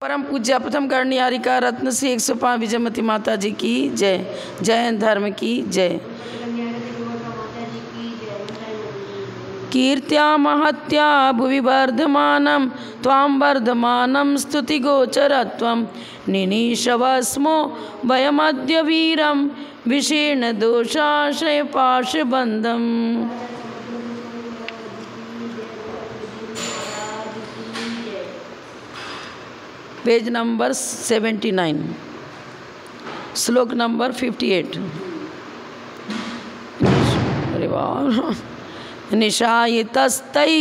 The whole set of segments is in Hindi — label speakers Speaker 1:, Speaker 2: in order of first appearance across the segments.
Speaker 1: परम पूज्य प्रथम कर्णियारिका रत्न श्री 105 विजयमती माता जी की जय। जैन धर्म की जय। कीर्त्या महत्या भुवि वर्धमानं त्वां वर्धमानं स्तुतिगोचरत्वं निनीशवस्मो वयमद्य वीरं विशीर्ण दोषाशय पाशबन्धम्। पेज नंबर 79, श्लोक नंबर 58। अरे वाह। निशायितस्तै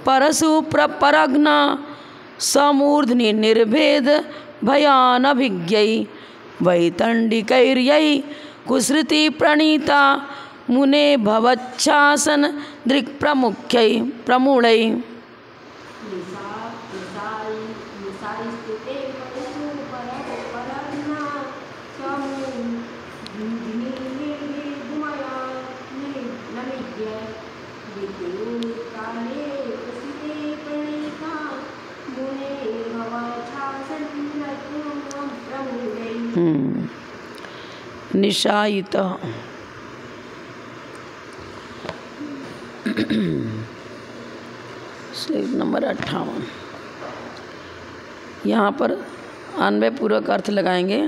Speaker 1: परशु प्रपरग्ना समूर्ध्नि निर्भेद भयानभिज्ञै वैतण्डिकैर्यै कुसृति प्रणीता मुने भवच्छासन दृक्प्रमुख्यै प्रमूढै। निशायित श्लोक नंबर 58। यहाँ पर अन्वय पूर्वक अर्थ लगाएंगे।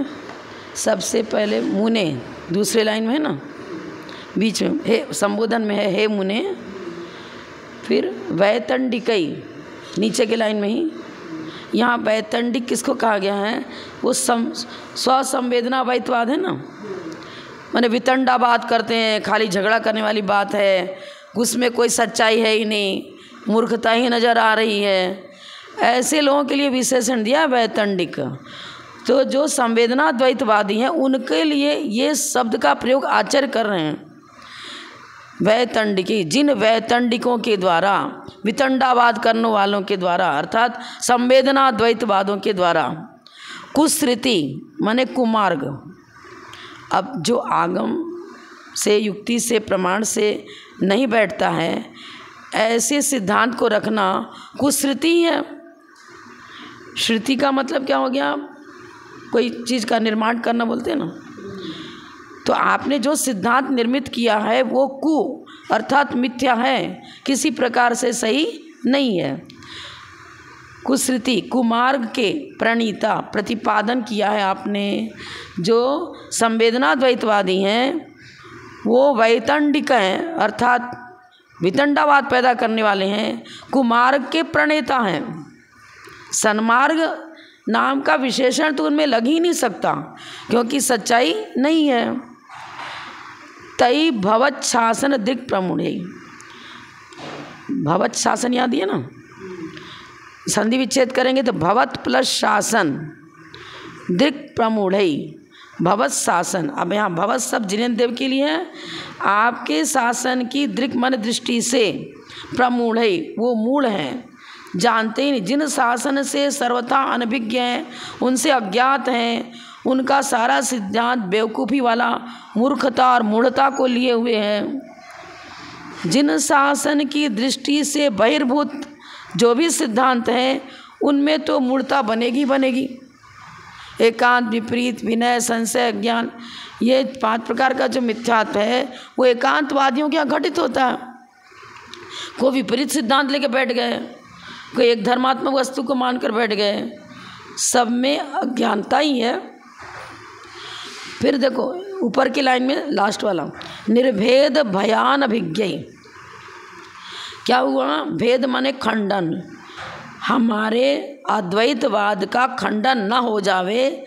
Speaker 1: सबसे पहले मुने, दूसरे लाइन में है ना, बीच में हे संबोधन में है हे मुने। फिर वैतंडिकई नीचे के लाइन में ही। यहाँ वैतंडिक किसको कहा गया है? वो स्वसंवेदना वैतवाद है ना, माने वितंडावाद करते हैं, खाली झगड़ा करने वाली बात है, उसमें कोई सच्चाई है ही नहीं, मूर्खता ही नज़र आ रही है। ऐसे लोगों के लिए विशेषण दिया वैतंडिक। तो जो संवेदना द्वैतवादी हैं उनके लिए ये शब्द का प्रयोग आचार्य कर रहे हैं। वैतंडिकी, जिन वैतंडिकों के द्वारा, वितंडावाद करने वालों के द्वारा, अर्थात संवेदना द्वैतवादों के द्वारा, कुश्रुति माने कुमार्ग। अब जो आगम से, युक्ति से, प्रमाण से नहीं बैठता है, ऐसे सिद्धांत को रखना कुश्रुति है। श्रुति का मतलब क्या हो गया? कोई चीज़ का निर्माण करना बोलते हैं ना। तो आपने जो सिद्धांत निर्मित किया है वो कु अर्थात मिथ्या है, किसी प्रकार से सही नहीं है। कुश्रुति, कुमार्ग के प्रणीता, प्रतिपादन किया है आपने। जो संवेदना द्वैतवादी हैं वो वैतंडिक हैं, अर्थात वितंडावाद पैदा करने वाले हैं, कुमार्ग के प्रणेता हैं। सन्मार्ग नाम का विशेषण तो उनमें लग ही नहीं सकता, क्योंकि सच्चाई नहीं है। तई भवत शासन दिक् प्रमूढ़। भवत शासन याद है ना, संधि विच्छेद करेंगे तो भवत प्लस शासन दिक् प्रमूढ़, भवत शासन। अब यहाँ भवत सब जिनेन्द्र देव के लिए है। आपके शासन की दृक् मन दृष्टि से प्रमूढ़, वो मूढ़ हैं, जानते ही नहीं। जिन शासन से सर्वथा अनभिज्ञ हैं, उनसे अज्ञात हैं, उनका सारा सिद्धांत बेवकूफ़ी वाला, मूर्खता और मूढ़ता को लिए हुए हैं। जिन शासन की दृष्टि से बहिर्भूत जो भी सिद्धांत हैं उनमें तो मूढ़ता बनेगी बनेगी। एकांत, विपरीत, विनय, संशय, ज्ञान, ये 5 प्रकार का जो मिथ्यात्व है वो एकांतवादियों के यहाँ घटित होता है। कोई विपरीत सिद्धांत लेके बैठ गए, कोई एक धर्मात्मक वस्तु को मानकर बैठ गए, सब में अज्ञानता ही है। फिर देखो ऊपर की लाइन में लास्ट वाला, निर्भेद भयान अभिज्ञ। क्या हुआ? भेद माने खंडन। हमारे अद्वैतवाद का खंडन न हो जावे,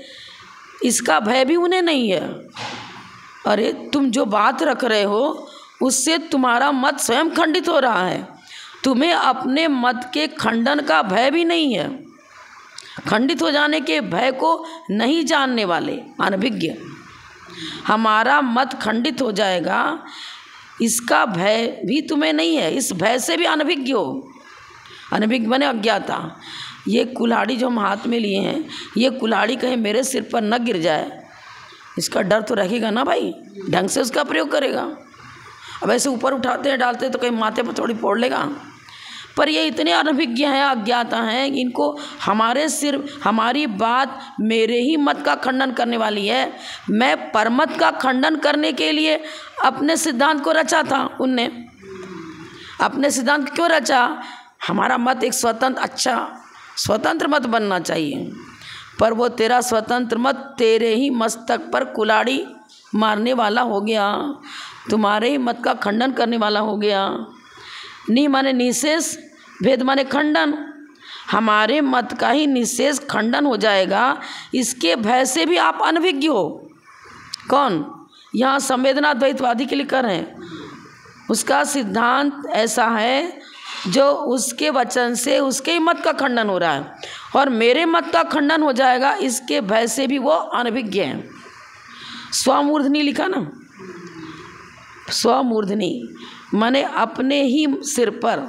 Speaker 1: इसका भय भी उन्हें नहीं है। अरे तुम जो बात रख रहे हो उससे तुम्हारा मत स्वयं खंडित हो रहा है, तुम्हें अपने मत के खंडन का भय भी नहीं है। खंडित हो जाने के भय को नहीं जानने वाले अनभिज्ञ। हमारा मत खंडित हो जाएगा, इसका भय भी तुम्हें नहीं है, इस भय से भी अनभिज्ञ हो। अनभिज्ञ बने अज्ञाता। ये कुल्हाड़ी जो हम हाथ में लिए हैं, ये कुल्हाड़ी कहीं मेरे सिर पर न गिर जाए, इसका डर तो रहेगा ना भाई, ढंग से उसका प्रयोग करेगा। अब ऐसे ऊपर उठाते हैं डालते हैं तो कहीं माथे पर थोड़ी फोड़ लेगा। पर ये इतने अनभिज्ञ हैं, अज्ञाता हैं, इनको हमारी बात मेरे ही मत का खंडन करने वाली है। मैं परमत का खंडन करने के लिए अपने सिद्धांत को रचा था। उनने अपने सिद्धांत क्यों रचा? हमारा मत एक स्वतंत्र मत बनना चाहिए, पर वो तेरा स्वतंत्र मत तेरे ही मस्तक पर कुल्हाड़ी मारने वाला हो गया, तुम्हारे ही मत का खंडन करने वाला हो गया। नि माने निशेष, भेद माने खंडन, हमारे मत का ही निशेष खंडन हो जाएगा। इसके भय से भी आप अनभिज्ञ हो। कौन? यहाँ संवेदना द्वैतवादी के लिए कर रहे हैं, उसका सिद्धांत ऐसा है जो उसके वचन से उसके ही मत का खंडन हो रहा है, और मेरे मत का खंडन हो जाएगा, इसके भय से भी वो अनभिज्ञ हैं। स्वमूर्धनी लिखा ना, स्वमूर्धनी माने अपने ही सिर पर,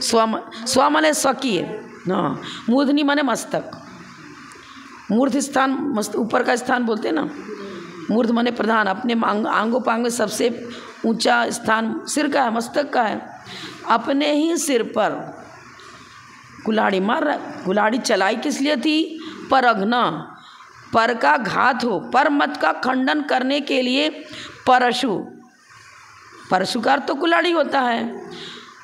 Speaker 1: स्व माने स्वकीय, हाँ, मूर्धनी माने मस्तक, मूर्ध स्थान, ऊपर का स्थान बोलते हैं ना, मूर्ध माने प्रधान, अपने आंगों पांग में सबसे ऊंचा स्थान सिर का है, मस्तक का है। अपने ही सिर पर कुल्हाड़ी मार रहा। कुल्हाड़ी चलाई किस लिए थी? परघना, पर का घात हो, पर मत का खंडन करने के लिए। परशु का अर्थ तो कुल्हाड़ी होता है,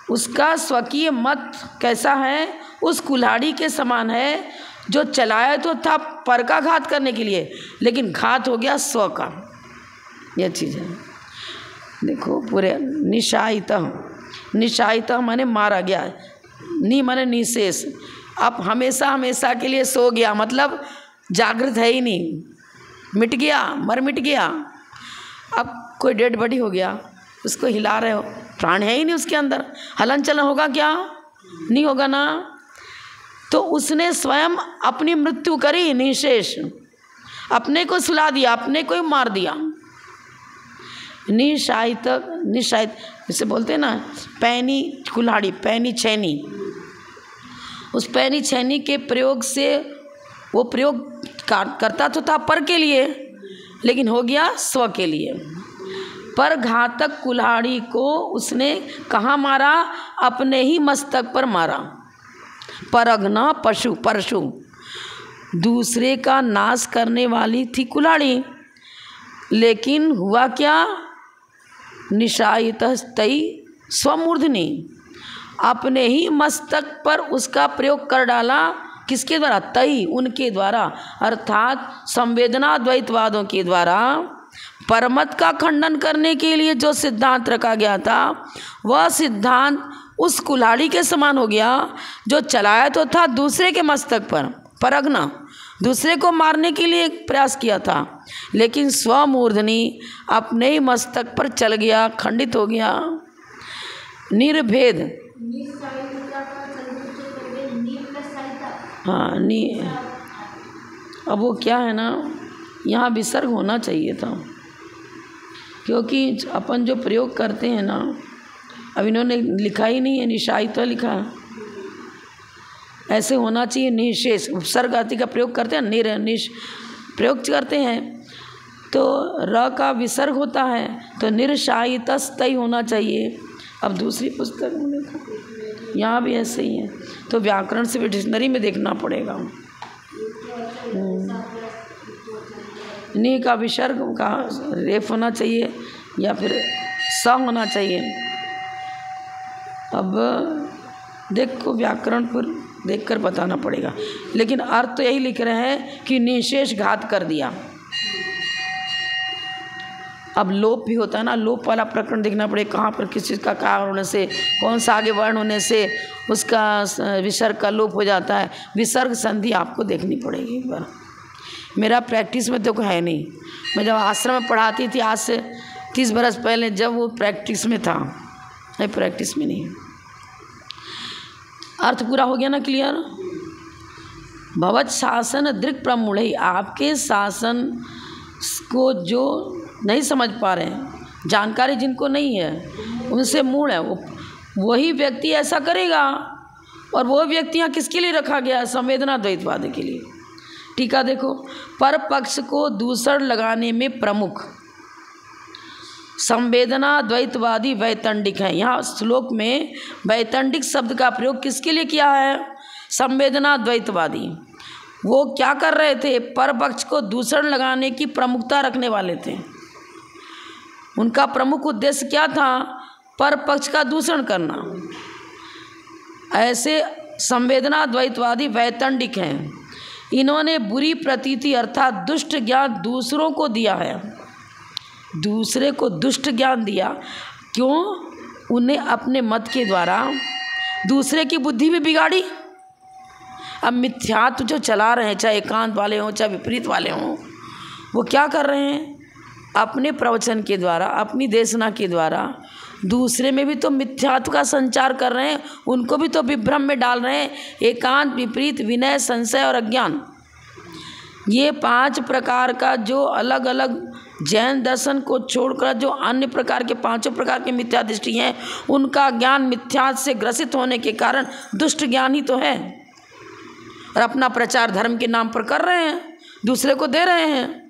Speaker 1: उसका स्वकीय मत कैसा है? उस कुल्हाड़ी के समान है, जो चलाया तो था पर का घात करने के लिए, लेकिन घात हो गया स्व का। यह चीज़ है। देखो पूरे निशायित माने मारा गया, नि माने निशेष, अब हमेशा के लिए सो गया, मतलब जागृत है ही नहीं, मिट गया। अब कोई डेड बॉडी हो गया, उसको हिला रहे हो, प्राण है ही नहीं उसके अंदर, हलन चलन होगा क्या? नहीं होगा ना। तो उसने स्वयं अपनी मृत्यु करी, निशेष, अपने को सुला दिया, अपने को ही मार दिया। निशायित जैसे बोलते हैं ना, पैनी कुल्हाड़ी, पैनी छैनी, उस पैनी छैनी के प्रयोग से वो प्रयोग करता तो था पर के लिए, लेकिन हो गया स्व के लिए। पर घातक कुल्हाड़ी को उसने कहाँ मारा? अपने ही मस्तक पर मारा। परघना परशु, दूसरे का नाश करने वाली थी कुल्हाड़ी, लेकिन हुआ क्या? निशायितस्तई स्वमूर्धनि, अपने ही मस्तक पर उसका प्रयोग कर डाला। किसके द्वारा? तई, उनके द्वारा, अर्थात संवेदना द्वैतवादों के द्वारा। परमत का खंडन करने के लिए जो सिद्धांत रखा गया था, वह सिद्धांत उस कुल्हाड़ी के समान हो गया, जो चलाया तो था दूसरे के मस्तक पर, परघना, दूसरे को मारने के लिए प्रयास किया था, लेकिन स्वमूर्धनी अपने ही मस्तक पर चल गया, खंडित हो गया। निर्भेद, हाँ, अब वो क्या है ना, यहाँ विसर्ग होना चाहिए था, क्योंकि अपन जो प्रयोग करते हैं ना, अब इन्होंने लिखा ही नहीं है, निशायित लिखा है, ऐसे होना चाहिए निशेष। उपसर्ग आदि का प्रयोग करते हैं, निश प्रयोग करते हैं तो र का विसर्ग होता है, तो निर्शायितस्तई होना चाहिए। अब दूसरी पुस्तक में देखो, यहाँ भी ऐसे ही है, तो व्याकरण से भी डिक्शनरी में देखना पड़ेगा। नि का विसर्ग का रेफ होना चाहिए या फिर स होना चाहिए। अब देखो व्याकरण पर देखकर बताना पड़ेगा, लेकिन अर्थ तो यही लिख रहे हैं कि निशेष घात कर दिया। अब लोप भी होता है ना, लोप वाला प्रकरण देखना पड़ेगा, कहाँ पर किस चीज़ का कारण होने से, कौन सा आगे वर्ण होने से उसका विसर्ग का लोप हो जाता है। विसर्ग संधि आपको देखनी पड़ेगी एक बार। मेरा प्रैक्टिस में तो कोई है नहीं, मैं जब आश्रम में पढ़ाती थी आज से 30 बरस पहले, जब वो प्रैक्टिस में था, नहीं प्रैक्टिस में नहीं। अर्थ पूरा हो गया ना, क्लियर? भवत शासन दृक् प्रमूढ़, आपके शासन को जो नहीं समझ पा रहे हैं, जानकारी जिनको नहीं है, उनसे मूढ़ है, वही व्यक्ति ऐसा करेगा। और वो व्यक्ति यहाँ किसके लिए रखा गया है? संवेदना द्वैतवाद के लिए। टीका देखो, पर पक्ष को दूसर लगाने में प्रमुख, संवेदना द्वैतवादी वैतंडिक है। यहाँ श्लोक में वैतंडिक शब्द का प्रयोग किसके लिए किया है? संवेदना द्वैतवादी। वो क्या कर रहे थे? परपक्ष को दूषण लगाने की प्रमुखता रखने वाले थे। उनका प्रमुख उद्देश्य क्या था? परपक्ष का दूषण करना। ऐसे संवेदना द्वैतवादी वैतंडिक हैं। इन्होंने बुरी प्रतीति अर्थात दुष्ट ज्ञान दूसरों को दिया है। दूसरे को दुष्ट ज्ञान दिया। क्यों? उन्हें अपने मत के द्वारा दूसरे की बुद्धि भी बिगाड़ी। अब मिथ्यात्व जो चला रहे हैं, चाहे एकांत वाले हों चाहे विपरीत वाले हों, वो क्या कर रहे हैं? अपने प्रवचन के द्वारा, अपनी देशना के द्वारा दूसरे में भी तो मिथ्यात्व का संचार कर रहे हैं, उनको भी तो विभ्रम में डाल रहे हैं। एकांत, विपरीत, विनय, संशय और अज्ञान, ये 5 प्रकार का जो अलग अलग जैन दर्शन को छोड़कर जो अन्य प्रकार के 5 प्रकार के मिथ्या दृष्टि हैं, उनका ज्ञान मिथ्या से ग्रसित होने के कारण दुष्ट ज्ञान ही तो है। और अपना प्रचार धर्म के नाम पर कर रहे हैं, दूसरे को दे रहे हैं।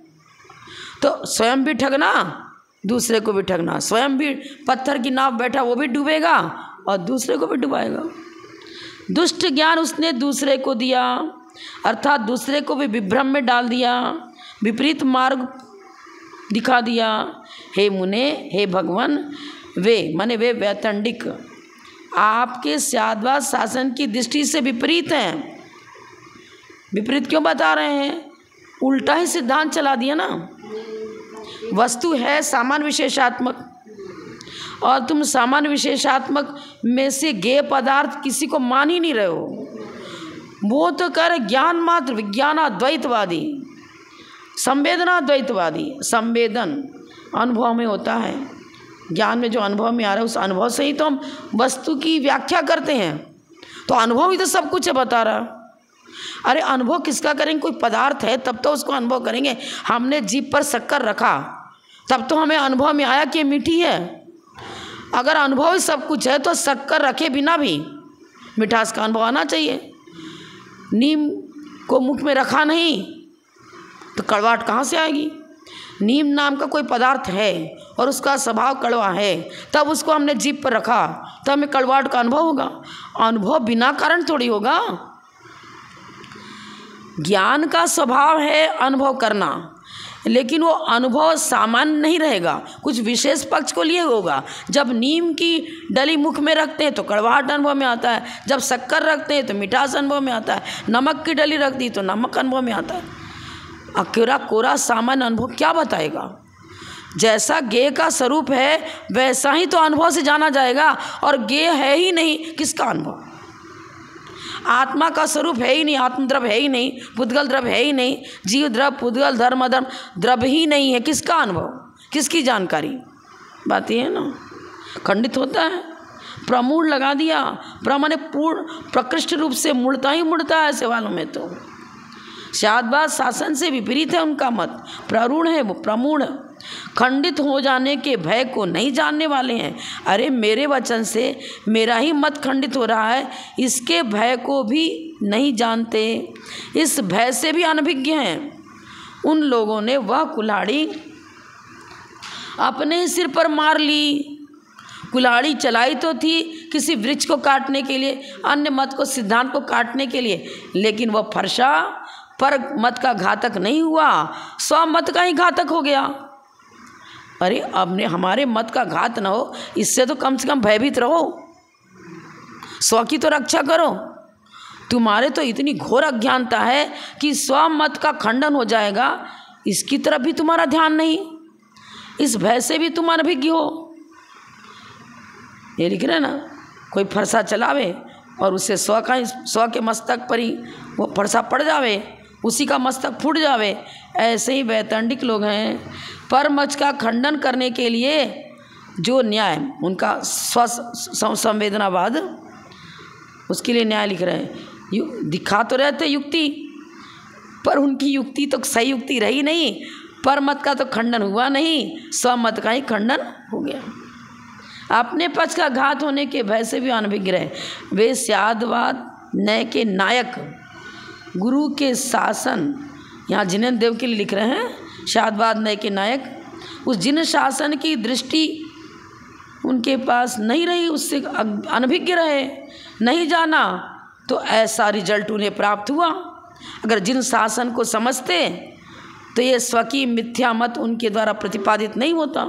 Speaker 1: तो स्वयं भी ठगना, दूसरे को भी ठगना। स्वयं भी पत्थर की नाव बैठा, वो भी डूबेगा और दूसरे को भी डुबाएगा। दुष्ट ज्ञान उसने दूसरे को दिया, अर्थात दूसरे को भी विभ्रम में डाल दिया, विपरीत मार्ग दिखा दिया। हे मुने, हे भगवान, वे माने वे वैतंडिक आपके शाद्वाद शासन की दृष्टि से विपरीत हैं। विपरीत क्यों बता रहे हैं? उल्टा ही सिद्धांत चला दिया ना। वस्तु है सामान्य विशेषात्मक, और तुम सामान्य विशेषात्मक में से ज्ञेय पदार्थ किसी को मान ही नहीं रहे हो। वो तो कर ज्ञान मात्र, विज्ञानाद्वैतवादी, संवेदना द्वैतवादी। संवेदन अनुभव में होता है, ज्ञान में जो अनुभव में आ रहा है उस अनुभव से ही तो हम वस्तु की व्याख्या करते हैं। तो अनुभव ही तो सब कुछ है बता रहा। अरे अनुभव किसका करेंगे? कोई पदार्थ है तब तो उसको अनुभव करेंगे। हमने जीभ पर शक्कर रखा तब तो हमें अनुभव में आया कि मीठी है। अगर अनुभव ही सब कुछ है तो शक्कर रखे बिना भी मिठास का अनुभव आना चाहिए। नीम को मुख में रखा नहीं तो कड़वाहट कहाँ से आएगी? नीम नाम का कोई पदार्थ है और उसका स्वभाव कड़वा है, तब उसको हमने जीभ पर रखा तो हमें कड़वाहट का अनुभव होगा। अनुभव बिना कारण थोड़ी होगा। ज्ञान का स्वभाव है अनुभव करना, लेकिन वो अनुभव सामान्य नहीं रहेगा, कुछ विशेष पक्ष को लिए होगा। जब नीम की डली मुख में रखते हैं तो कड़वाहट अनुभव में आता है, जब शक्कर रखते हैं तो मिठास अनुभव में आता है, नमक की डली रख दी तो नमक अनुभव में आता है। अकेला कोरा सामान्य अनुभव क्या बताएगा? जैसा ज्ञेय का स्वरूप है वैसा ही तो अनुभव से जाना जाएगा, और ज्ञेय है ही नहीं, किसका अनुभव? आत्मा का स्वरूप है ही नहीं, आत्मद्रव्य है ही नहीं, पुद्गल द्रव्य है ही नहीं, जीव द्रव्य, पुद्गल, धर्म, अधर्म द्रव्य ही नहीं है, किसका अनुभव, किसकी जानकारी? बात ये है ना, खंडित होता है। प्रमूढ़ लगा दिया, माने पूर्ण प्रकृष्ट रूप से मुड़ता ही मुड़ता है ऐसे वालों में। तो शाद्वाद शासन से विपरीत है उनका मत, प्ररूढ़ है वो, प्रमूढ़, खंडित हो जाने के भय को नहीं जानने वाले हैं। अरे मेरे वचन से मेरा ही मत खंडित हो रहा है, इसके भय को भी नहीं जानते, इस भय से भी अनभिज्ञ हैं। उन लोगों ने वह कुल्हाड़ी अपने ही सिर पर मार ली। कुल्हाड़ी चलाई तो थी किसी वृक्ष को काटने के लिए, अन्य मत को, सिद्धांत को काटने के लिए, लेकिन वह फरसा पर मत का घातक नहीं हुआ, स्वमत का ही घातक हो गया। अरे अब ने हमारे मत का घात ना हो, इससे तो कम से कम भयभीत रहो, स्व की तो रक्षा करो। तुम्हारे तो इतनी घोर अज्ञानता है कि स्वमत का खंडन हो जाएगा, इसकी तरफ भी तुम्हारा ध्यान नहीं, इस भय से भी तुम अनभिज्ञ हो। ये लिख रहे ना, कोई फरसा चलावे और उससे स्व के मस्तक पर ही वो फरसा पड़ जावे, उसी का मस्तक फूट जावे। ऐसे ही वैतंडिक लोग हैं। परमच का खंडन करने के लिए जो न्याय, उनका स्व संवेदनावाद, उसके लिए न्याय लिख रहे हैं। दिखा तो रहते युक्ति, पर उनकी युक्ति तो सही युक्ति रही नहीं, परमत का तो खंडन हुआ नहीं, स्वमत का ही खंडन हो गया। अपने पक्ष का घात होने के भय से भी अनभिज्ञ रहे। वे शाद्वाद न्याय के नायक, गुरु के शासन, यहाँ जिनेन्द्र देव के लिए लिख रहे हैं, शाद्वाद न्याय के नायक उस जिन शासन की दृष्टि उनके पास नहीं रही, उससे अनभिज्ञ रहे, नहीं जाना, तो ऐसा रिजल्ट उन्हें प्राप्त हुआ। अगर जिन शासन को समझते तो ये स्वकीय मिथ्या मत उनके द्वारा प्रतिपादित नहीं होता,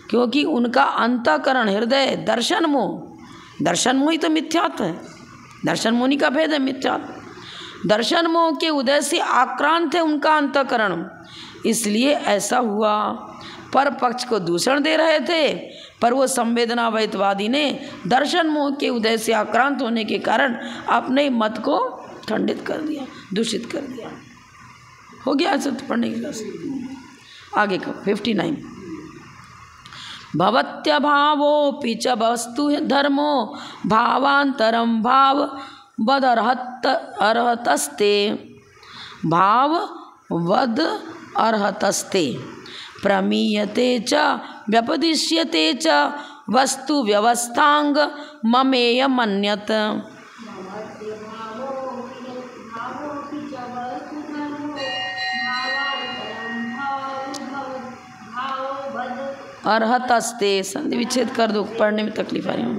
Speaker 1: क्योंकि उनका अंतःकरण हृदय दर्शन मोह ही तो मिथ्यात्व है। दर्शन मोह का भेद है मिथ्यात्व। दर्शन मोह के उदय से आक्रांत है उनका अंतःकरण, इसलिए ऐसा हुआ। पर पक्ष को दूषण दे रहे थे, पर वो संवेदनावैतवादी ने दर्शन मोह के उदय से आक्रांत होने के कारण अपने मत को खंडित कर दिया, दूषित कर दिया। हो गया ऐसे तो पढ़ने की क्लास। आगे का 59। भवत्यभावोऽपि च वस्तु धर्मो भावांतरम भाव अर्हतस्ते भाव वद अर्हतस्ते प्रमीयते च व्यपदिश्यते च वस्तु व्यवस्थांग ममेय मन्यत। अर्हतस्ते संधि विच्छेद कर दो, पढ़ने में तकलीफ आ रही है।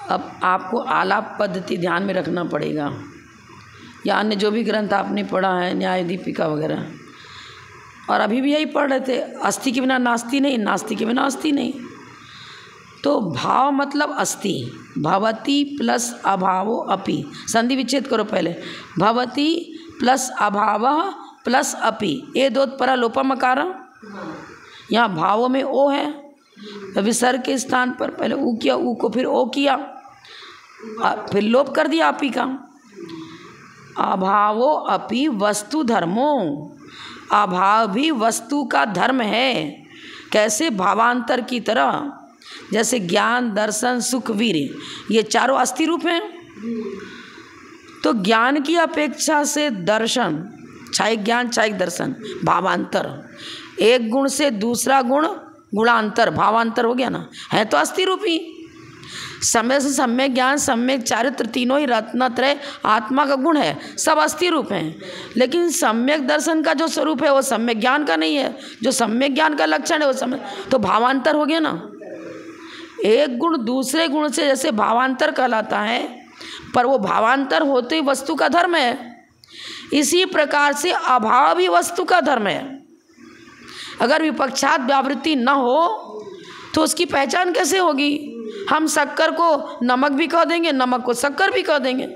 Speaker 1: अब आपको आलाप पद्धति ध्यान में रखना पड़ेगा, या अन्य जो भी ग्रंथ आपने पढ़ा है, न्याय दीपिका वगैरह, और अभी भी यही पढ़ रहे थे, अस्थि के बिना नास्ति नहीं, नास्ति के बिना अस्थि नहीं। तो भाव मतलब अस्थि, भवति प्लस अभावो अपि, संधि विच्छेद करो पहले। भवति प्लस अभावः प्लस अपि, ए दोत परा लोपमकार, यहाँ भावों में ओ है, विसर्ग के स्थान पर पहले ऊ किया, ऊ को फिर ओ किया, फिर लोप कर दिया अपि का। अभावो अपि वस्तु धर्मो, अभाव भी वस्तु का धर्म है। कैसे? भावांतर की तरह, जैसे ज्ञान दर्शन सुख वीर, ये चारों अस्थि रूप हैं। तो ज्ञान की अपेक्षा से दर्शन, क्षयिक ज्ञान क्षयिक दर्शन, भावांतर, एक गुण से दूसरा गुण गुणांतर, भावांतर हो गया ना, है तो अस्थि रूपी। समय से सम्यक ज्ञान सम्यक चारित्र तीनों ही रत्नत्रय आत्मा का गुण है, सब अस्थि रूप हैं। लेकिन सम्यक दर्शन का जो स्वरूप है वो सम्यक ज्ञान का नहीं है, जो सम्यक ज्ञान का लक्षण है वो सम्यक, तो भावांतर हो गया ना। एक गुण दूसरे गुण से जैसे भावांतर कहलाता है, पर वो भावांतर होते ही वस्तु का धर्म है, इसी प्रकार से अभाव भी वस्तु का धर्म है। अगर विपक्षात व्यावृत्ति न हो तो उसकी पहचान कैसे होगी? हम शक्कर को नमक भी कह देंगे, नमक को शक्कर भी कह देंगे।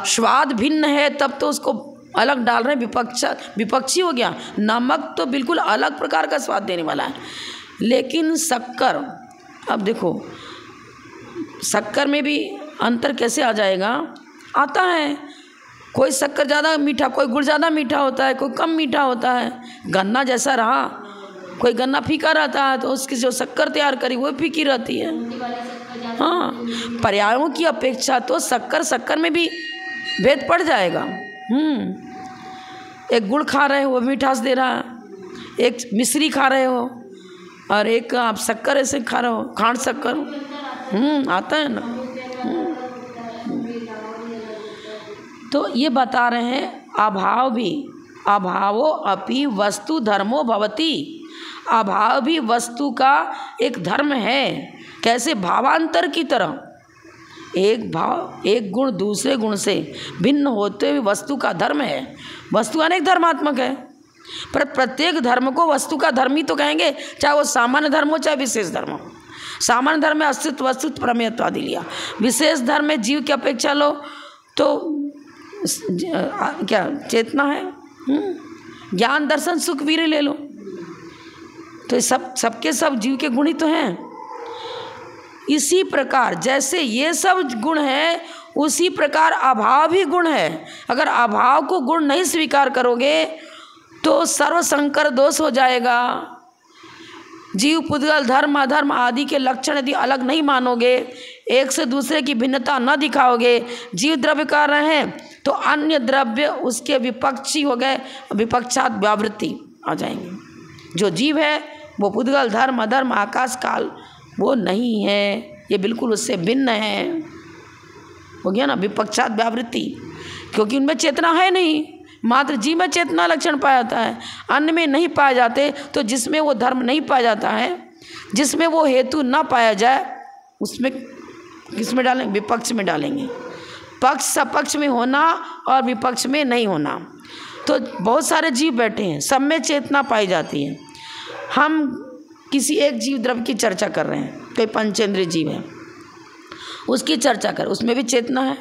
Speaker 1: स्वाद भिन्न है तब तो उसको अलग डाल रहे हैं, विपक्षी हो गया। नमक तो बिल्कुल अलग प्रकार का स्वाद देने वाला है, लेकिन शक्कर, अब देखो शक्कर में भी अंतर कैसे आ जाएगा? आता है, कोई शक्कर ज़्यादा मीठा, कोई गुड़ ज़्यादा मीठा होता है, कोई कम मीठा होता है। गन्ना जैसा रहा, कोई गन्ना फीका रहता है तो उसकी जो शक्कर तैयार करी वो फीकी रहती है। हाँ, पर्यायों की अपेक्षा तो शक्कर में भी भेद पड़ जाएगा। एक गुड़ खा रहे हो वो मिठास दे रहा है, एक मिश्री खा रहे हो और एक आप शक्कर ऐसे खा रहे हो, खांड शक्कर, आता है ना। तो ये बता रहे हैं अभाव भी, अभावो अपि वस्तु धर्मो भवति, अभाव भी वस्तु का एक धर्म है। कैसे? भावांतर की तरह, एक भाव एक गुण दूसरे गुण से भिन्न होते हुए वस्तु का धर्म है। वस्तु अनेक धर्मात्मक है, पर प्रत्येक धर्म को वस्तु का धर्म ही तो कहेंगे, चाहे वो सामान्य धर्म हो चाहे विशेष धर्म हो। सामान्य धर्म में अस्तित्व वस्तुत्व प्रमेयत्व आदि लिया, विशेष धर्म में जीव की अपेक्षा लो तो क्या चेतना है, ज्ञान दर्शन सुख वीर ले लो, तो सबके सब जीव के गुण ही तो हैं। इसी प्रकार जैसे ये सब गुण है, उसी प्रकार अभाव भी गुण है। अगर अभाव को गुण नहीं स्वीकार करोगे तो सर्व संकर दोष हो जाएगा। जीव पुद्गल धर्म अधर्म आदि के लक्षण यदि अलग नहीं मानोगे, एक से दूसरे की भिन्नता न दिखाओगे, जीव द्रव्य कर रहे हैं तो अन्य द्रव्य उसके विपक्षी हो गए, विपक्षात व्यावृत्ति आ जाएंगे। जो जीव है वो पुद्गल धर्म अधर्म आकाश काल वो नहीं है, ये बिल्कुल उससे भिन्न है। हो गया ना विपक्षात व्यावृत्ति, क्योंकि उनमें चेतना है नहीं, मात्र जीव में चेतना लक्षण पाया जाता है, अन्य में नहीं पाए जाते। तो जिसमें वो धर्म नहीं पाया जाता है, जिसमें वो हेतु ना पाया जाए, उसमें किसमें डालेंगे? विपक्ष में डालेंगे। पक्ष सपक्ष में होना और विपक्ष में नहीं होना। तो बहुत सारे जीव बैठे हैं, सब में चेतना पाई जाती है। हम किसी एक जीव द्रव्य की चर्चा कर रहे हैं, कोई पंचेंद्रिय जीव है उसकी चर्चा कर, उसमें भी चेतना है,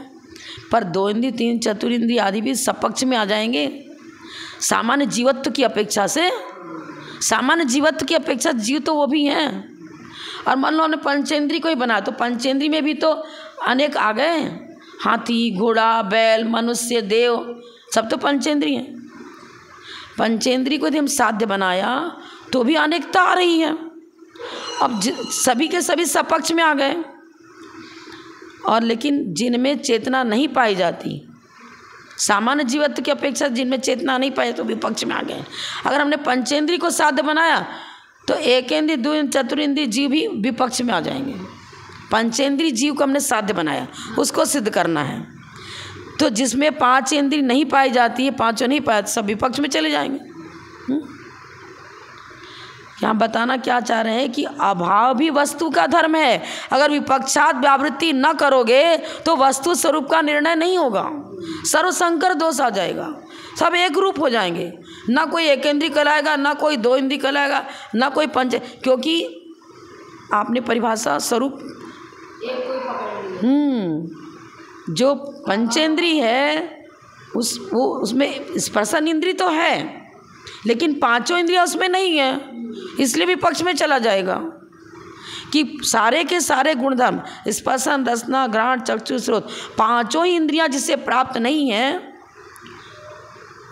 Speaker 1: पर 2 इंद्रिय 3 चतुरिंद्रिय आदि भी सपक्ष में आ जाएंगे। सामान्य जीवत्व की अपेक्षा से, सामान्य जीवत्व की अपेक्षा जीव तो वो भी हैं। और मान लो हमने पंचेंद्रिय को ही बनाया, तो पंचेंद्रिय में भी तो अनेक आ गए, हाथी, घोड़ा, बैल, मनुष्य, देव, सब तो पंचेंद्रिय हैं। पंचेंद्रिय को यदि हम साध्य बनाया तो भी अनेकता आ रही है। अब सभी के सभी सपक्ष में आ गए, और लेकिन जिनमें चेतना नहीं पाई जाती, सामान्य जीवत्व की अपेक्षा जिनमें चेतना नहीं पाई तो विपक्ष में आ गए। अगर हमने पंचेंद्रिय को साध्य बनाया तो एकेंद्रिय 2 चतुरिंद्रिय जीव भी विपक्ष में आ जाएंगे। पंचेंद्रिय जीव को हमने साध्य बनाया, उसको सिद्ध करना है, तो जिसमें 5 इंद्रिय नहीं पाई जाती है, 5 नहीं पाए, सब विपक्ष में चले जाएंगे। यहाँ बताना क्या चाह रहे हैं कि अभाव भी वस्तु का धर्म है। अगर विपक्षात व्यावृत्ति न करोगे तो वस्तु स्वरूप का निर्णय नहीं होगा, सर्वसंकर दोष आ जाएगा, सब एक रूप हो जाएंगे। ना कोई एकेंद्रिय कहलाएगा, ना कोई 2 इंद्रिय कहलाएगा, ना कोई पंच, क्योंकि आपने परिभाषा स्वरूप जो पंचेंद्रिय है उसमें स्पर्शन इंद्रिय तो है, लेकिन 5 इंद्रियां उसमें नहीं है, इसलिए विपक्ष में चला जाएगा कि सारे के सारे गुणधर्म स्पर्शन, रसना, घ्राण, चक्षु, श्रोत, 5 ही इंद्रियां जिससे प्राप्त नहीं है,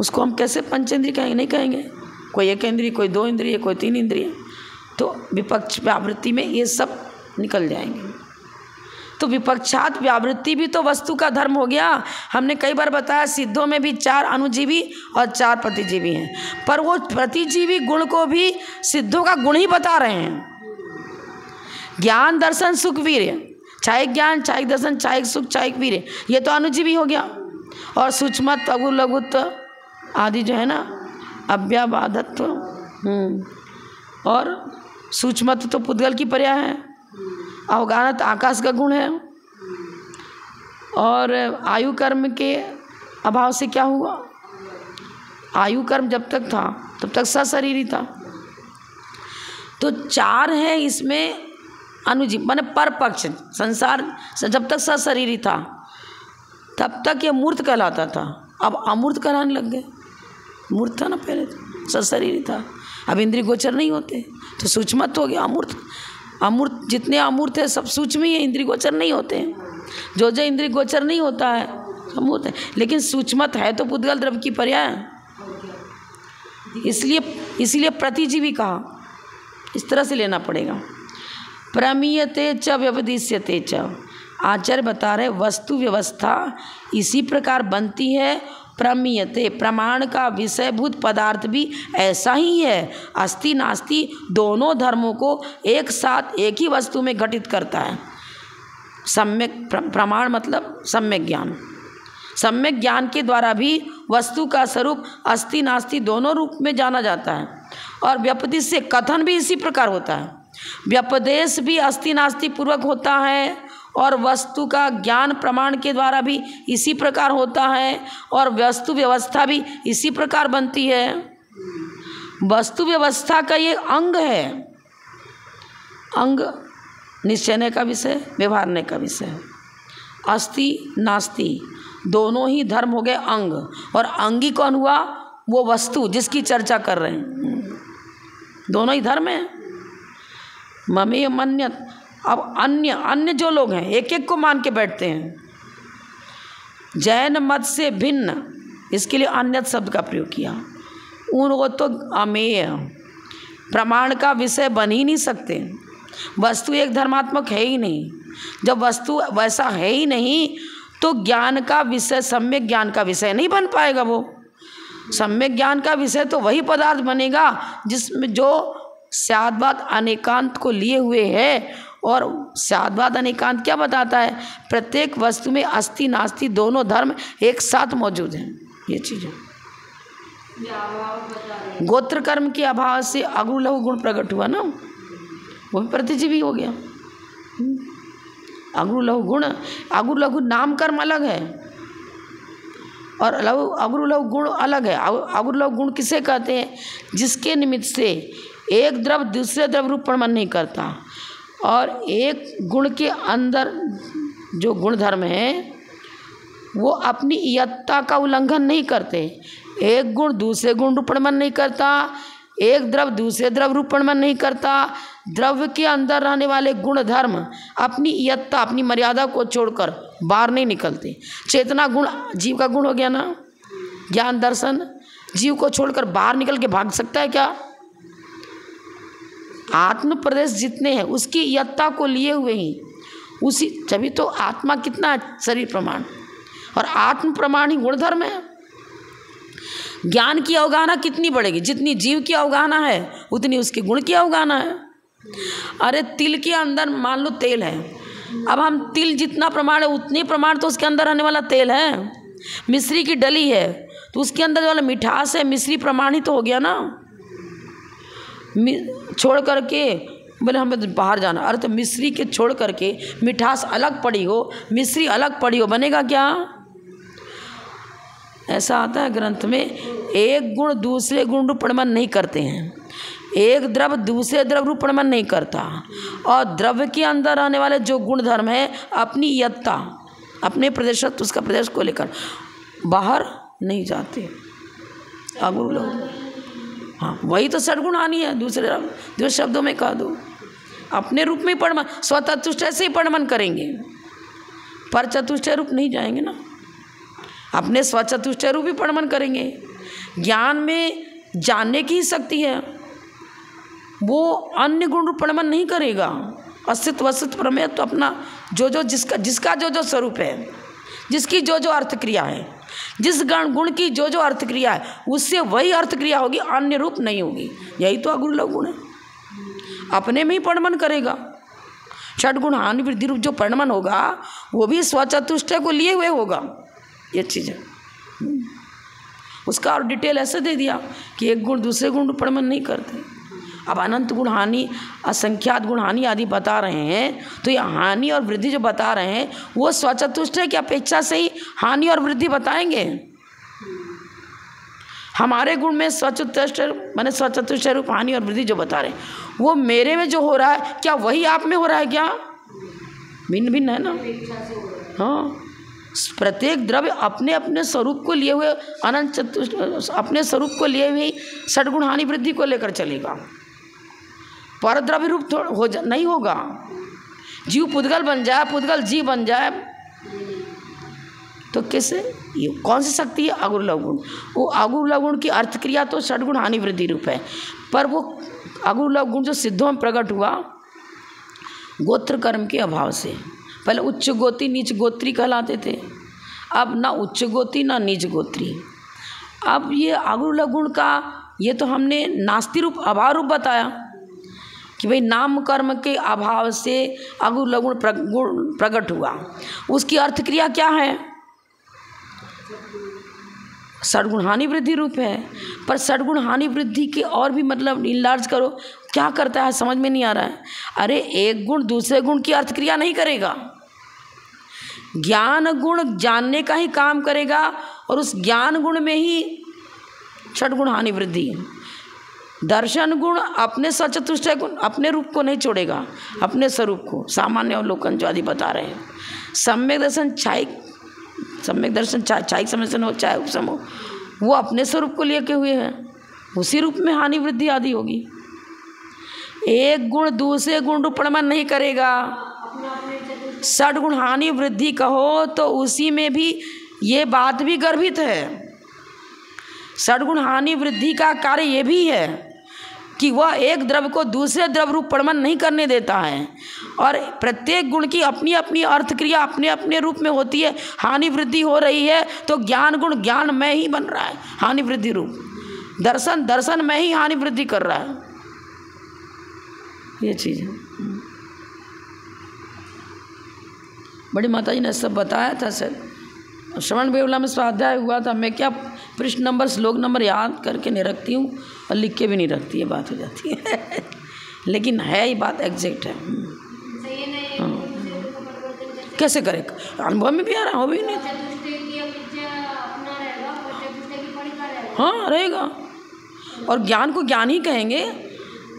Speaker 1: उसको हम कैसे पंचेंद्रिय कहेंगे? नहीं कहेंगे। कोई एक इंद्रिय, कोई 2 इंद्रिय, कोई 3 इंद्रिय, तो विपक्ष व्यावृत्ति में ये सब निकल जाएंगे। तो विपक्षात व्यावृत्ति भी तो वस्तु का धर्म हो गया। हमने कई बार बताया सिद्धों में भी 4 अनुजीवी और 4 प्रतिजीवी हैं, पर वो प्रतिजीवी गुण को भी सिद्धों का गुण ही बता रहे हैं। ज्ञान, दर्शन, सुख, वीर्य, चाहे ज्ञान, चाहे दर्शन, चाहे सुख, चाहे वीर्य, ये तो अनुजीवी हो गया। और सूक्ष्मत, लघु, लघुत्व आदि जो है ना, अव्याबाधत्व, और सूक्ष्मत्व तो पुद्गल की पर्याय है, अवगाहनत आकाश का गुण है। और आयु कर्म के अभाव से क्या हुआ? आयु कर्म जब तक था तब तक सशरीरी था। तो 4 है इसमें अनुजीव, माने पर पक्ष, संसार जब तक सशरीरी था तब तक ये मूर्त कहलाता था, अब अमूर्त कहलाने लग गए। मूर्त था ना पहले, सशरीरी था, अब इंद्रिय गोचर नहीं होते, तो सूक्ष्मत हो गया अमूर्त। अमूर्त, जितने अमूर्त है सब सूक्ष्म ही है, इंद्रिय गोचर नहीं होते हैं। जो इंद्रिय गोचर नहीं होता है अमूर्त है, लेकिन सूक्ष्मत है तो पुद्गल द्रव्य की पर्याय, इसलिए प्रतिजीवी कहा। इस तरह से लेना पड़ेगा। प्रमीयते च व्यपदिश्यते च, आचार्य बता रहे वस्तु व्यवस्था इसी प्रकार बनती है। प्रमीयते, प्रमाण का विषयभूत पदार्थ भी ऐसा ही है। अस्ति नास्ति दोनों धर्मों को एक साथ एक ही वस्तु में घटित करता है। सम्यक प्रमाण मतलब सम्यक ज्ञान, सम्यक ज्ञान के द्वारा भी वस्तु का स्वरूप अस्ति नास्ति दोनों रूप में जाना जाता है। और व्यपदेश से कथन भी इसी प्रकार होता है। व्यपदेश भी अस्ति नास्ति पूर्वक होता है, और वस्तु का ज्ञान प्रमाण के द्वारा भी इसी प्रकार होता है, और वस्तु व्यवस्था भी इसी प्रकार बनती है। वस्तु व्यवस्था का ये अंग है, अंग निश्चयने का विषय, व्यवहारने का विषय। अस्ति नास्ति दोनों ही धर्म हो गए अंग, और अंगी कौन हुआ? वो वस्तु जिसकी चर्चा कर रहे हैं, दोनों ही धर्म है। ममेय मन्यत, अब अन्य जो लोग हैं एक एक को मान के बैठते हैं। जैन मत से भिन्न, इसके लिए अन्यत शब्द का प्रयोग किया। उनको तो अमेय, प्रमाण का विषय बन ही नहीं सकते। वस्तु एक धर्मात्मक है ही नहीं। जब वस्तु वैसा है ही नहीं तो ज्ञान का विषय, सम्यक ज्ञान का विषय नहीं बन पाएगा। वो सम्यक ज्ञान का विषय तो वही पदार्थ बनेगा जिसमें जो स्याद्वाद अनेकांत को लिए हुए है, और स्याद्वाद अनेकांत क्या बताता है? प्रत्येक वस्तु में अस्ति नास्ति दोनों धर्म एक साथ मौजूद हैं। ये चीज़ है। गोत्र कर्म के अभाव से अगुरु लघु गुण प्रकट हुआ ना, वो भी प्रतिजीवी हो गया। अगुरु लघु नाम कर्म अलग है और अगुरु लघु गुण अलग है। अगुरु लघु गुण किसे कहते हैं? जिसके निमित्त से एक द्रव दूसरे द्रव रूप प्रमाण नहीं करता और एक गुण के अंदर जो गुण धर्म है वो अपनी इयत्ता का उल्लंघन नहीं करते। एक गुण दूसरे गुण रूप प्रमाण नहीं करता, एक द्रव दूसरे द्रव रूप प्रमाण नहीं करता। द्रव्य के अंदर रहने वाले गुण धर्म अपनी इयत्ता अपनी मर्यादा को छोड़कर बाहर नहीं निकलते। चेतना गुण जीव का गुण हो गया ना, ज्ञान दर्शन जीव को छोड़कर बाहर निकल के भाग सकता है क्या? आत्म प्रदेश जितने हैं उसकी इयत्ता को लिए हुए ही उसी, तभी तो आत्मा कितना शरीर प्रमाण और आत्म प्रमाण ही गुणधर्म है। ज्ञान की अवगाहना कितनी बढ़ेगी? जितनी जीव की अवगाहना है उतनी उसके गुण की अवगाहना है। अरे तिल के अंदर मान लो तेल है, अब हम तिल जितना प्रमाण है उतनी प्रमाण तो उसके अंदर रहने वाला तेल है। मिश्री की डली है तो उसके अंदर वाला मिठास है, मिश्री प्रमाण ही तो हो गया ना। छोड़ करके बोले हमें बाहर जाना, अरे तो मिश्री के छोड़ करके मिठास अलग पड़ी हो, मिश्री अलग पड़ी हो, बनेगा क्या? ऐसा आता है ग्रंथ में, एक गुण दूसरे गुण रूप प्रमाण नहीं करते हैं, एक द्रव दूसरे द्रव रूप प्रमाण नहीं करता और द्रव्य के अंदर रहने वाले जो गुण धर्म है अपनी इयत्ता अपने प्रदेश उसका प्रदेश को लेकर बाहर नहीं जाते। अगुरु लोग, हाँ वही तो सद्गुण हानि है। दूसरे शब्दों में कह दो, अपने रूप में परमन स्वतःतुष्ट से ही परमन करेंगे, पर चतुष्टय रूप नहीं जाएंगे ना, अपने स्वचतुष्टय रूप ही परमन करेंगे। ज्ञान में जानने की ही शक्ति है, वो अन्य गुण रूप परमन नहीं करेगा। अस्तित्व अस्तित्व प्रमेय तो अपना जो जिसका जो स्वरूप है, जिसकी जो अर्थ क्रिया है, जिस गुण की जो अर्थ क्रिया है उससे वही अर्थ क्रिया होगी, अन्य रूप नहीं होगी। यही तो अगुरु लघु गुण है, अपने में ही परिणमन करेगा। षड्गुण हानि वृद्धि रूप जो परिणमन होगा वो भी स्वचतुष्टय को लिए हुए होगा। ये चीज़ है, उसका और डिटेल ऐसे दे दिया कि एक गुण दूसरे गुण परिणमन नहीं करते। अब अनंत गुण हानि असंख्यात गुण हानि आदि बता रहे हैं, तो ये हानि और वृद्धि जो बता रहे हैं वो स्वचतुष्टय की अपेक्षा से ही हानि और वृद्धि बताएंगे। हमारे गुण में स्वचतुष्टय माने स्वचतुष्टय रूप हानि और वृद्धि जो बता रहे हैं वो मेरे में जो हो रहा है क्या वही आप में हो रहा है क्या? भिन्न भिन्न है ना। हाँ, प्रत्येक द्रव्य अपने अपने स्वरूप को लिए हुए अनंत अपने स्वरूप को लिए हुए षड्गुण हानि वृद्धि को लेकर चलेगा, पर द्रव्य रूप नहीं होगा। जीव पुद्गल बन जाए, पुद्गल जीव बन जाए तो कैसे? ये कौन सी शक्ति है? अगुरु लघु गुण। वो अगुरु लघु गुण की अर्थ क्रिया तो षड्गुण हानि वृद्धि रूप है, पर वो अगुरु लघु गुण जो सिद्धों में प्रकट हुआ गोत्र कर्म के अभाव से। पहले उच्च गोत्री नीच गोत्री कहलाते थे, अब ना उच्च गोत्री ना नीच गोत्री। अब ये अगुरु लघु गुण का ये तो हमने नास्ति रूप अभाव रूप बताया कि भाई नाम कर्म के अभाव से अगुरु लघु गुण प्रकट हुआ। उसकी अर्थ क्रिया क्या है? षड्गुण हानि वृद्धि रूप है, पर षड्गुण हानि वृद्धि के और भी मतलब इनलार्ज करो, क्या करता है समझ में नहीं आ रहा है। अरे एक गुण दूसरे गुण की अर्थ क्रिया नहीं करेगा, ज्ञान गुण जानने का ही काम करेगा और उस ज्ञान गुण में ही षड्गुण हानि वृद्धि। दर्शन गुण अपने सचतुष्टय गुण अपने रूप को नहीं छोड़ेगा, अपने स्वरूप को। सामान्य अवलोकन जो आदि बता रहे हैं, सम्यक दर्शन छायिक समझन हो चाहे उपसम हो, वो अपने स्वरूप को लेके हुए हैं, उसी रूप में हानि वृद्धि आदि होगी। एक गुण दूसरे गुण रूप परिणमन नहीं करेगा। षड्गुण हानि वृद्धि कहो तो उसी में भी ये बात भी गर्भित है। षड्गुण हानि वृद्धि का कार्य ये भी है कि वह एक द्रव्य को दूसरे द्रव्य रूप परिणमन नहीं करने देता है और प्रत्येक गुण की अपनी अपनी अर्थ क्रिया अपने अपने रूप में होती है। हानि वृद्धि हो रही है तो ज्ञान गुण ज्ञान में ही बन रहा है हानि वृद्धि रूप, दर्शन दर्शन में ही हानि वृद्धि कर रहा है। ये चीज़ है। बड़ी माता जी ने सब बताया था सर। श्रवण बेवला में स्वाध्याय हुआ था, मैं क्या पृष्ठ नंबर श्लोक नंबर याद करके नहीं रखती हूँ और लिख के भी नहीं रखती, ये बात हो जाती है लेकिन है ये बात एग्जैक्ट है। कैसे करे, अनुभव में भी आ रहा हो भी नहीं, हाँ रहेगा। और ज्ञान को ज्ञान ही कहेंगे।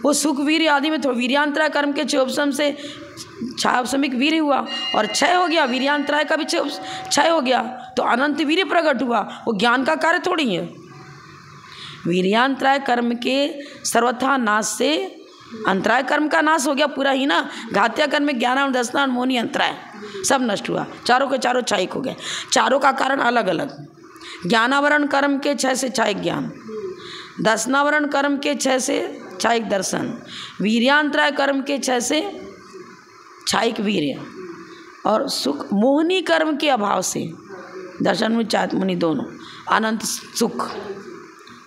Speaker 1: वो सुख वीर आदि में थोड़ा वीर्यांतराय कर्म के क्षयोपशम से क्षयोपशमिक वीर हुआ और क्षय हो गया, वीर्यांतराय का भी क्षय हो गया तो अनंत वीर्य प्रकट हुआ। वो ज्ञान का कार्य थोड़ी है। वीर्यांतराय कर्म के सर्वथा नाश से अंतराय कर्म का नाश हो गया पूरा ही ना। घात्या कर्म में ज्ञानावरण दर्शनावरण मोहनी अंतराय सब नष्ट हुआ, चारों के चारों क्षयिक हो गए। चारों का कारण अलग अलग। ज्ञानावरण कर्म के क्षय से क्षयिक ज्ञान, दर्शनावरण कर्म के क्षय से क्षयिक दर्शन, वीर्यांतराय कर्म के क्षय से क्षयिक वीर्य, और सुख मोहनी कर्म के अभाव से दर्शन में चात मुनि दोनों अनंत सुख।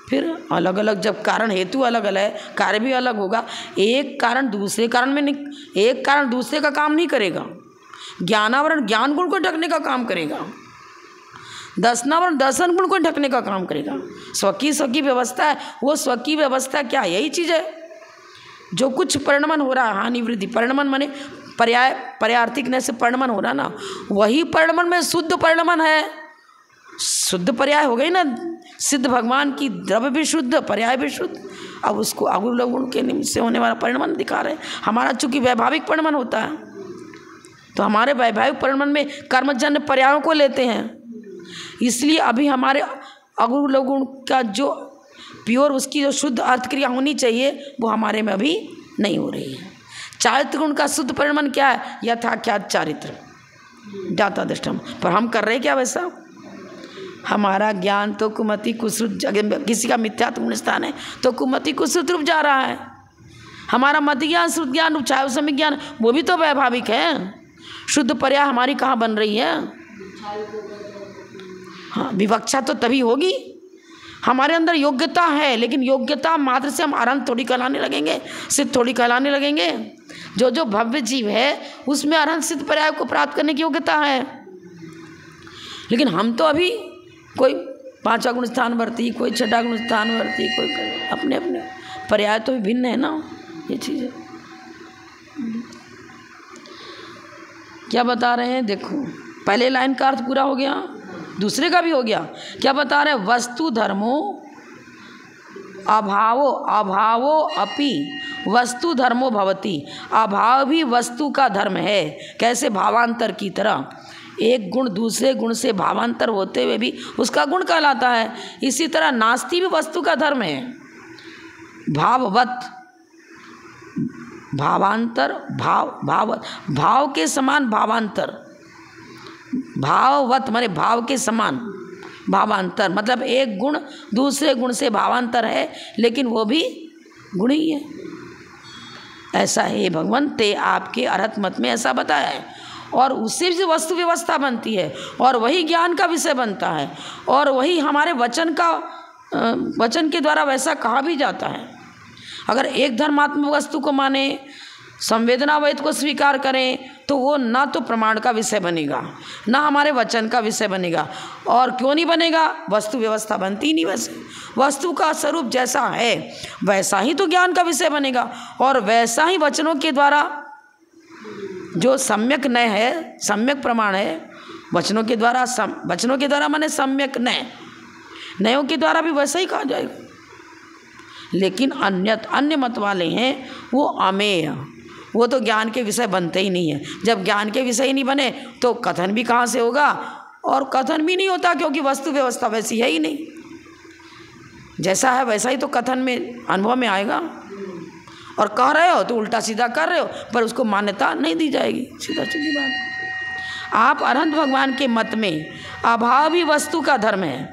Speaker 1: फिर अलग अलग जब कारण हेतु अलग अलग है, कार्य भी अलग होगा। एक कारण दूसरे कारण में नहीं, एक कारण दूसरे का काम नहीं करेगा। ज्ञानावरण ज्ञान गुण को ढकने का काम करेगा, दर्शनावरण दर्शन गुण को ढकने का काम करेगा। स्वकी व्यवस्था है, वो स्वकी व्यवस्था क्या, यही चीज़ है। जो कुछ परिणमन हो रहा है, हानि वृद्धि, परिणमन माने पर्यार्थिक न से परिणमन हो रहा ना, वही परिणमन में शुद्ध परिणमन है। शुद्ध पर्याय हो गई ना, सिद्ध भगवान की द्रव्य भी शुद्ध, पर्याय भी शुद्ध। अब उसको अगुण लवगुण के निमित्त से होने वाला परिणमन दिखा रहे हैं। हमारा चूंकि वैभाविक परिणमन होता है तो हमारे वैभाविक परिणमन में कर्मजन्य पर्यायों को लेते हैं, इसलिए अभी हमारे अगुण लवगुण का जो प्योर उसकी जो शुद्ध अर्थ क्रिया होनी चाहिए वो हमारे में अभी नहीं हो रही है। चारित्र गुण का शुद्ध परिणमन क्या है, यथाख्यात चारित्र ज्ञाता दृष्टम, पर हम कर रहे क्या वैसा। हमारा ज्ञान तो कुमति कुश्रुत, किसी का मिथ्यात्व गुण स्थान है तो कुमति कुश्रुत रूप जा रहा है। हमारा मति ज्ञान श्रुत ज्ञान उपचायसमिक ज्ञान वो भी तो वैभाविक है। शुद्ध पर्याय हमारी कहाँ बन रही है। हाँ, विवक्षा तो तभी होगी, हमारे अंदर योग्यता है, लेकिन योग्यता मात्र से हम अरहंत थोड़ी कहलाने लगेंगे, सिद्ध थोड़ी कहलाने लगेंगे। जो जो भव्य जीव है उसमें अरहंत सिद्ध पर्याय को प्राप्त करने की योग्यता है, लेकिन हम तो अभी कोई 5वां गुण स्थान वर्ती, कोई 6वां गुण स्थान वर्ती, कोई अपने अपने पर्याय तो भिन्न है ना। ये चीज़ें क्या बता रहे हैं, देखो पहले लाइन का अर्थ पूरा हो गया, दूसरे का भी हो गया। क्या बता रहे हैं, वस्तु धर्मो अभावो अभावो अपि वस्तु धर्मो भवति। अभाव भी वस्तु का धर्म है। कैसे, भावांतर की तरह। एक गुण दूसरे गुण से भावांतर होते हुए भी उसका गुण कहलाता है। इसी तरह नास्ति भी वस्तु का धर्म है। भाववत भावांतर, भाव के समान भावांतर, भाववत माने भाव के समान भावांतर, मतलब एक गुण दूसरे गुण से भावांतर है, लेकिन वो भी गुण ही है। ऐसा है भगवान ते आपके अरहत मत में ऐसा बताया है, और उससे भी वस्तु व्यवस्था बनती है, और वही ज्ञान का विषय बनता है, और वही हमारे वचन के द्वारा वैसा कहा भी जाता है। अगर एक धर्मात्मक वस्तु को माने, संवेदनावैध को स्वीकार करें, तो वो ना तो प्रमाण का विषय बनेगा, ना हमारे वचन का विषय बनेगा। और क्यों नहीं बनेगा, वस्तु व्यवस्था बनती ही नहीं। वैसे वस्तु का स्वरूप जैसा है वैसा ही तो ज्ञान का विषय बनेगा, और वैसा ही वचनों के द्वारा जो सम्यक नय है, सम्यक प्रमाण है, वचनों के द्वारा माने सम्यक नय, नयों के द्वारा भी वैसा ही कहा जाएगा। लेकिन अन्य मत वाले हैं वो अमेय, वो तो ज्ञान के विषय बनते ही नहीं है। जब ज्ञान के विषय ही नहीं बने तो कथन भी कहाँ से होगा, और कथन भी नहीं होता क्योंकि वस्तु व्यवस्था वैसी है ही नहीं। जैसा है वैसा ही तो कथन में अनुभव में आएगा, और कह रहे हो तो उल्टा सीधा कर रहे हो, पर उसको मान्यता नहीं दी जाएगी। सीधा सीधी बात। आप अरहंत भगवान के मत में अभाव भी वस्तु का धर्म है,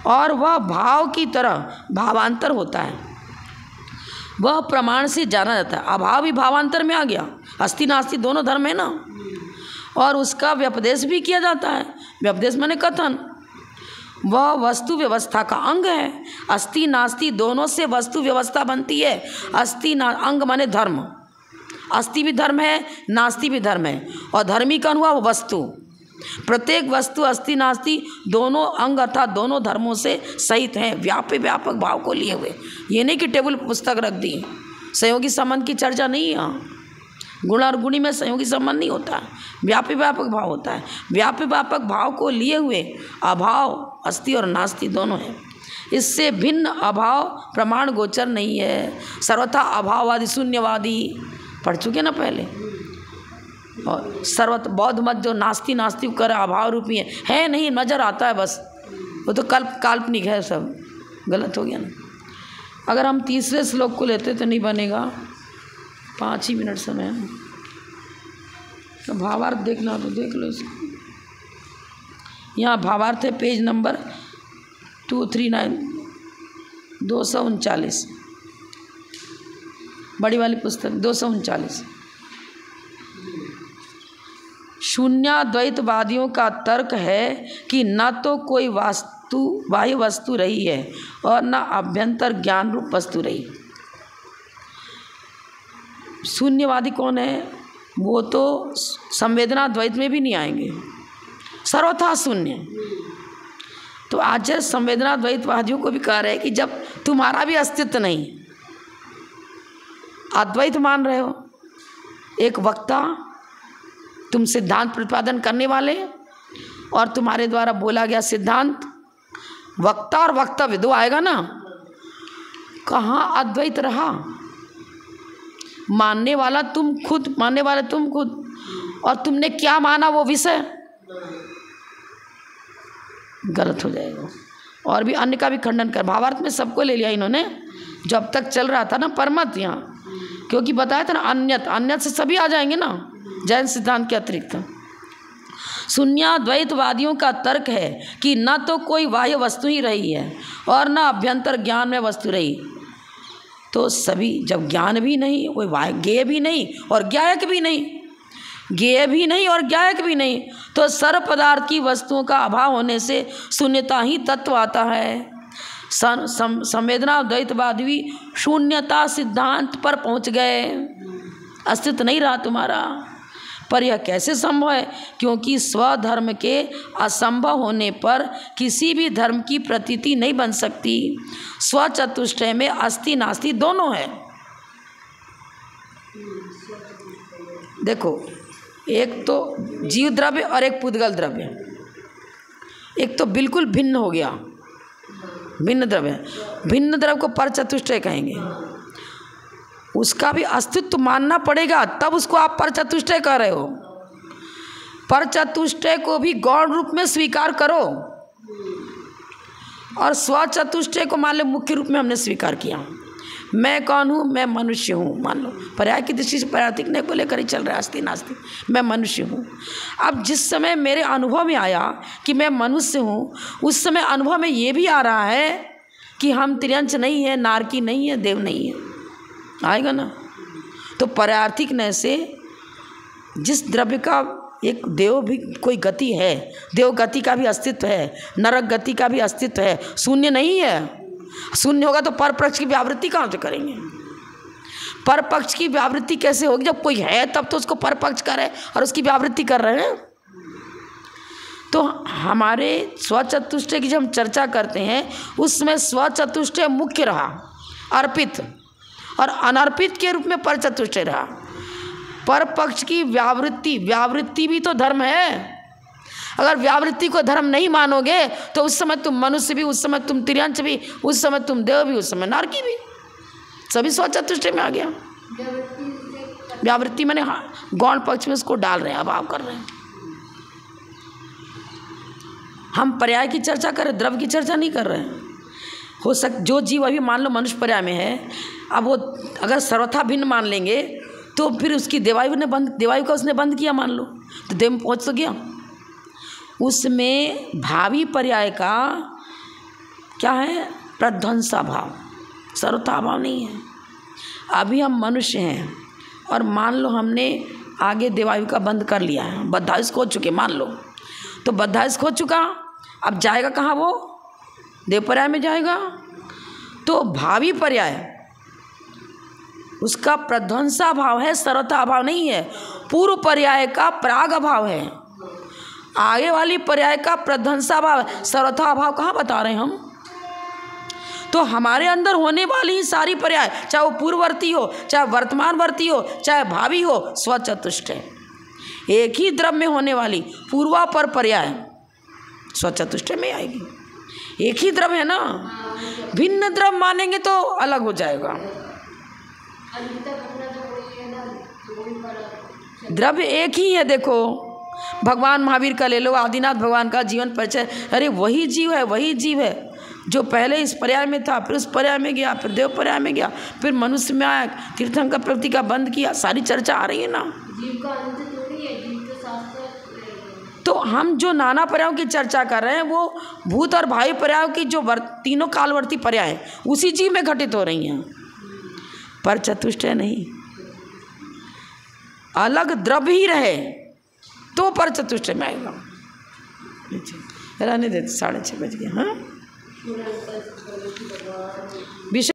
Speaker 1: और वह भाव की तरह भावांतर होता है, वह प्रमाण से जाना जाता है। अभाव भी भावांतर में आ गया, अस्थि नास्ति दोनों धर्म है ना, और उसका व्यपदेश भी किया जाता है। व्यपदेश माने कथन, वह वस्तु व्यवस्था का अंग है। अस्थि नास्ति दोनों से वस्तु व्यवस्था बनती है। अस्थि अंग माने धर्म, अस्ति भी धर्म है, नास्ति भी धर्म है। और धर्मी कौन हुआ? वो वस्तु। प्रत्येक वस्तु अस्ति नास्ति दोनों अंग अर्थात दोनों धर्मों से सहित हैं, व्यापक भाव को लिए हुए। ये नहीं कि टेबल पर पुस्तक रख दी, सहयोगी संबंध की चर्चा नहीं है यहाँ। गुण और गुणी में सहयोगी संबंध नहीं होता है, व्यापक भाव होता है। व्यापक भाव को लिए हुए अभाव अस्ति और नास्ति दोनों हैं। इससे भिन्न अभाव प्रमाण गोचर नहीं है। सर्वथा अभाववादी शून्यवादी पढ़ चुके ना पहले। और सर्वत बौद्ध मत जो नास्ति कर अभाव रूपी है नहीं, नज़र आता है बस, वो तो काल्पनिक है, सब गलत हो गया ना। अगर हम तीसरे श्लोक को लेते तो नहीं बनेगा, 5 ही मिनट समय है। तो भावार्थ देखना तो देख लो इसको। यहाँ भावार्थ है पेज नंबर 239 239 बड़ी वाली पुस्तक 239। शून्याद्वैतवादियों का तर्क है कि न तो कोई बाह्य वस्तु रही है और न अभ्यंतर ज्ञान रूप वस्तु रही। शून्यवादी कौन है? वो तो संवेदना द्वैत में भी नहीं आएंगे, सर्वथा शून्य। तो आज संवेदना द्वैतवादियों को भी कह रहे हैं कि जब तुम्हारा भी अस्तित्व नहीं, अद्वैत मान रहे हो, एक वक्ता, तुम सिद्धांत प्रतिपादन करने वाले और तुम्हारे द्वारा बोला गया सिद्धांत, वक्ता और वक्तव्य दो आएगा ना, कहाँ अद्वैत रहा? मानने वाले तुम खुद, और तुमने क्या माना वो विषय गलत हो जाएगा। और भी अन्य का भी खंडन कर, भावार्थ में सबको ले लिया इन्होंने, जो अब तक चल रहा था ना परमत यहाँ, क्योंकि बताया था ना अन्यत से सभी आ जाएंगे ना, जैन सिद्धांत के अतिरिक्त। शून्याद्वैतवादियों का तर्क है कि न तो कोई बाह्य वस्तु ही रही है और न अभ्यंतर ज्ञान में वस्तु रही। तो सभी, जब ज्ञान भी नहीं, कोई ज्ञेय भी नहीं और ज्ञायक भी नहीं, तो सर्व पदार्थ की वस्तुओं का अभाव होने से शून्यता ही तत्व आता है। संवेदना द्वैतवादी शून्यता सिद्धांत पर पहुंच गए, अस्तित्व नहीं रहा तुम्हारा। पर यह कैसे संभव है? क्योंकि स्वधर्म के असंभव होने पर किसी भी धर्म की प्रतीति नहीं बन सकती। स्वचतुष्टय में अस्ति नास्ति दोनों है। देखो, एक तो जीव द्रव्य और एक पुद्गल द्रव्य, एक तो बिल्कुल भिन्न हो गया, भिन्न द्रव्य को परचतुष्टय कहेंगे। उसका भी अस्तित्व मानना पड़ेगा, तब उसको आप परचतुष्टय कह रहे हो। परचतुष्टय को भी गौण रूप में स्वीकार करो और स्वचतुष्टय को मान लो मुख्य रूप में हमने स्वीकार किया। मैं कौन हूँ? मैं मनुष्य हूँ। मान लो पर्याय की दृष्टि से पर्यातिक को लेकर ही चल रहा है, अस्ति नास्ति, मैं मनुष्य हूँ। अब जिस समय मेरे अनुभव में आया कि मैं मनुष्य हूँ, उस समय अनुभव में ये भी आ रहा है कि हम त्रियंच नहीं है, नारकी नहीं है, देव नहीं है, आएगा ना। तो पर्यार्थिक नय से जिस द्रव्य का एक देव भी कोई गति है, देव गति का भी अस्तित्व है, नरक गति का भी अस्तित्व है, शून्य नहीं है। शून्य होगा तो पर पक्ष की व्यावृत्ति कहाँ से करेंगे? पर पक्ष की व्यावृत्ति कैसे होगी? जब कोई है तब तो उसको पर पक्ष करे और उसकी व्यावृत्ति कर रहे हैं। तो हमारे स्वचतुष्टय की जब हम चर्चा करते हैं उसमें स्वचतुष्टय मुख्य रहा, अर्पित, और अनर्पित के रूप में परचतुष्टय रहा। पर पक्ष की व्यावृत्ति भी तो धर्म है। अगर व्यावृत्ति को धर्म नहीं मानोगे तो उस समय तुम मनुष्य भी, उस समय तुम तिर्यंच भी, उस समय तुम देव भी, उस समय नारकी भी, सभी स्वचतुष्टय में आ गया। व्यावृत्ति मैंने गौण पक्ष में उसको डाल रहे हैं, अभाव कर रहे हैं। हम पर्याय की चर्चा कर रहे हैं, द्रव्य की चर्चा नहीं कर रहे हैं। जो जीव अभी मान लो मनुष्य पर्याय में है, अब वो अगर सर्वथा भिन्न मान लेंगे तो फिर उसकी देवायु का उसने बंद किया, मान लो, तो देव में पहुँच तो गया। उसमें भावी पर्याय का क्या है? प्रध्वंसा भाव, सर्वथा भाव नहीं है। अभी हम मनुष्य हैं और मान लो हमने आगे देवायु का बंद कर लिया है, बद्धायुष खो चुके, मान लो, तो बद्धायुष खो चुका, अब जाएगा कहाँ? वो देव पर्याय में जाएगा। तो भावी पर्याय उसका प्रध्वंसा भाव है, सर्वथा भाव नहीं है। पूर्व पर्याय का प्राग भाव है, आगे वाली पर्याय का प्रध्वंसा भाव है। सर्वथा भाव कहाँ बता रहे हैं हम? तो हमारे अंदर होने वाली ही सारी पर्याय, चाहे वो पूर्ववर्ती हो, चाहे वर्तमानवर्ती हो, चाहे भावी हो, स्वचतुष्ट है। एक ही द्रव्य में होने वाली पूर्वापर पर्याय स्वचतुष्ट में आएगी। एक ही द्रव्य है ना, भिन्न द्रव्य मानेंगे तो अलग हो जाएगा। द्रव्य एक ही है। देखो भगवान महावीर का ले लो, आदिनाथ भगवान का जीवन परिचय, अरे वही जीव है, वही जीव है जो पहले इस पर्याय में था, फिर उस पर्याय में गया, फिर देव पर्याय में गया, फिर मनुष्य में आया, तीर्थंकर प्रवृत्ति का बंद किया। सारी चर्चा आ रही है ना।
Speaker 2: जीव का अंत थोड़ी है, जीव तो शाश्वत।
Speaker 1: तो हम जो नाना पर्यायों की चर्चा कर रहे हैं वो भूत और भावी पर्यायों की जो तीनों कालवर्ती पर्याय है उसी जीव में घटित हो रही हैं, पर चतुष्ट नहीं। अलग द्रव्य ही रहे तो पर चतुष्ट में आएगा। रहने देते, 6:30 बज गए। हाँ